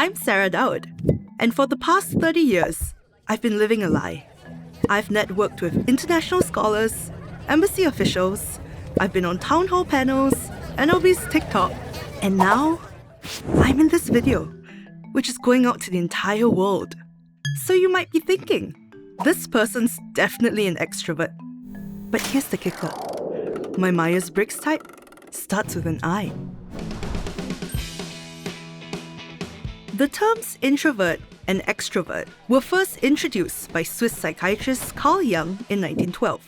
I'm Sarah Dowd, and for the past 30 years, I've been living a lie. I've networked with international scholars, embassy officials, I've been on town hall panels, NLB's TikTok, and now I'm in this video, which is going out to the entire world. So you might be thinking, this person's definitely an extrovert. But here's the kicker. My Myers-Briggs type starts with an I. The terms introvert and extrovert were first introduced by Swiss psychiatrist Carl Jung in 1912.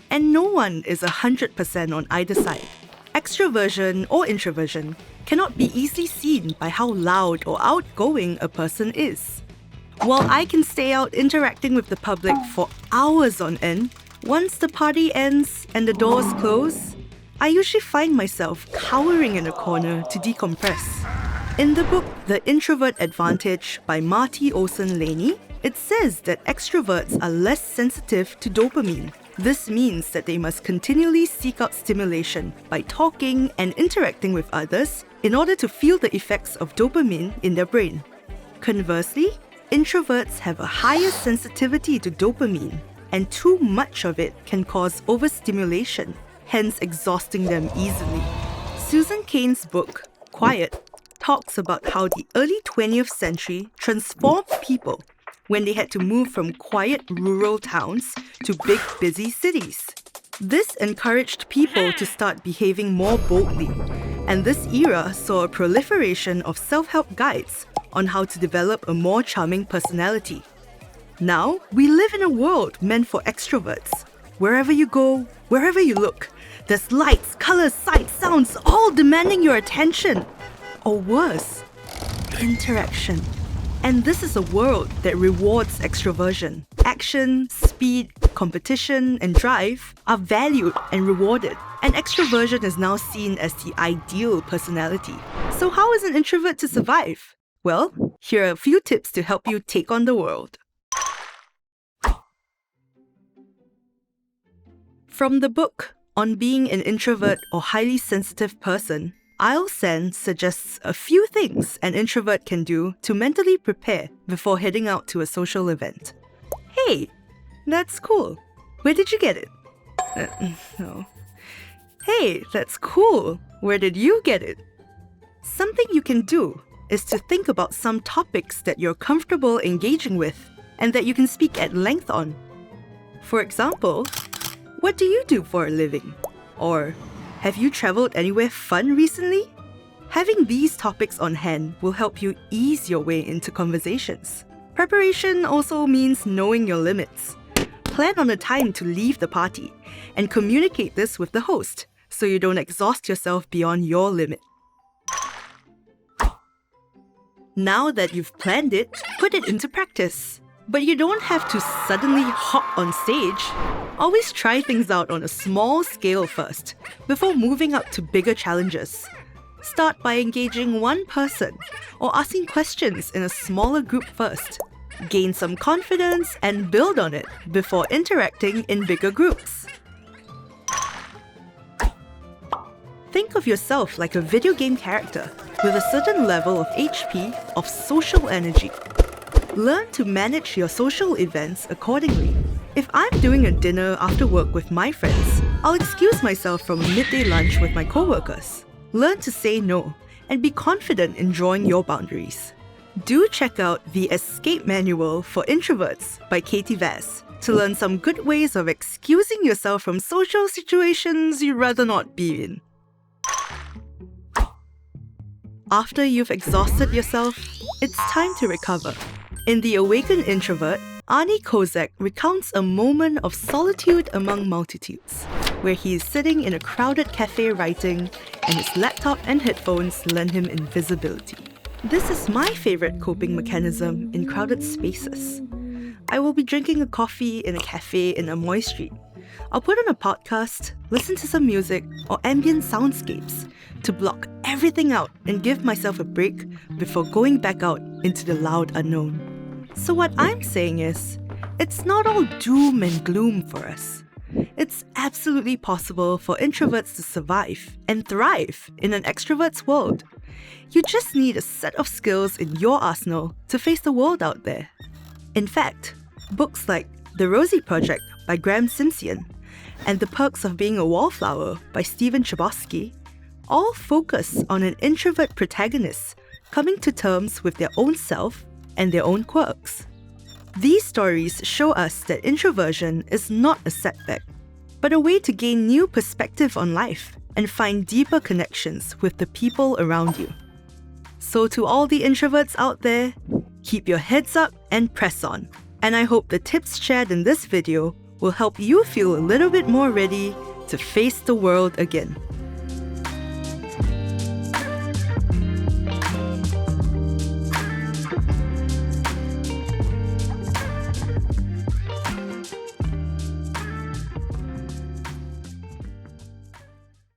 And no one is 100% on either side. Extroversion or introversion cannot be easily seen by how loud or outgoing a person is. While I can stay out interacting with the public for hours on end, once the party ends and the doors close, I usually find myself cowering in a corner to decompress. In the book The Introvert Advantage by Marty Olsen-Laney, it says that extroverts are less sensitive to dopamine. This means that they must continually seek out stimulation by talking and interacting with others in order to feel the effects of dopamine in their brain. Conversely, introverts have a higher sensitivity to dopamine, and too much of it can cause overstimulation, hence exhausting them easily. Susan Cain's book, Quiet, talks about how the early 20th century transformed people when they had to move from quiet rural towns to big, busy cities. This encouraged people to start behaving more boldly, and this era saw a proliferation of self-help guides on how to develop a more charming personality. Now, we live in a world meant for extroverts. Wherever you go, wherever you look, there's lights, colors, sights, sounds, all demanding your attention. Or worse, interaction. And this is a world that rewards extroversion. Action, speed, competition, and drive are valued and rewarded. And extroversion is now seen as the ideal personality. So how is an introvert to survive? Well, here are a few tips to help you take on the world. From the book On Being an Introvert or Highly Sensitive Person, Ail Sen suggests a few things an introvert can do to mentally prepare before heading out to a social event. Hey, that's cool. Where did you get it? No. Hey, that's cool. Where did you get it? Something you can do is to think about some topics that you're comfortable engaging with and that you can speak at length on. For example, what do you do for a living? Or, have you traveled anywhere fun recently? Having these topics on hand will help you ease your way into conversations. Preparation also means knowing your limits. Plan on a time to leave the party and communicate this with the host so you don't exhaust yourself beyond your limit. Now that you've planned it, put it into practice. But you don't have to suddenly hop on stage. Always try things out on a small scale first, before moving up to bigger challenges. Start by engaging one person, or asking questions in a smaller group first. Gain some confidence and build on it before interacting in bigger groups. Think of yourself like a video game character with a certain level of HP of social energy. Learn to manage your social events accordingly. If I'm doing a dinner after work with my friends, I'll excuse myself from a midday lunch with my co-workers. Learn to say no and be confident in drawing your boundaries. Do check out The Escape Manual for Introverts by Katie Vaz to learn some good ways of excusing yourself from social situations you'd rather not be in. After you've exhausted yourself, it's time to recover. In The Awakened Introvert, Arnie Kozak recounts a moment of solitude among multitudes, where he is sitting in a crowded cafe writing, and his laptop and headphones lend him invisibility. This is my favorite coping mechanism in crowded spaces. I will be drinking a coffee in a cafe in Amoy Street. I'll put on a podcast, listen to some music or ambient soundscapes to block everything out and give myself a break before going back out into the loud unknown. So what I'm saying is, it's not all doom and gloom for us. It's absolutely possible for introverts to survive and thrive in an extrovert's world You just need a set of skills in your arsenal to face the world out there. In fact, books like The Rosie Project by Graham Simpson and The Perks of Being a Wallflower by Stephen Chbosky all focus on an introvert protagonist coming to terms with their own self and their own quirks. These stories show us that introversion is not a setback, but a way to gain new perspective on life and find deeper connections with the people around you. So to all the introverts out there, keep your heads up and press on. And I hope the tips shared in this video will help you feel a little bit more ready to face the world again.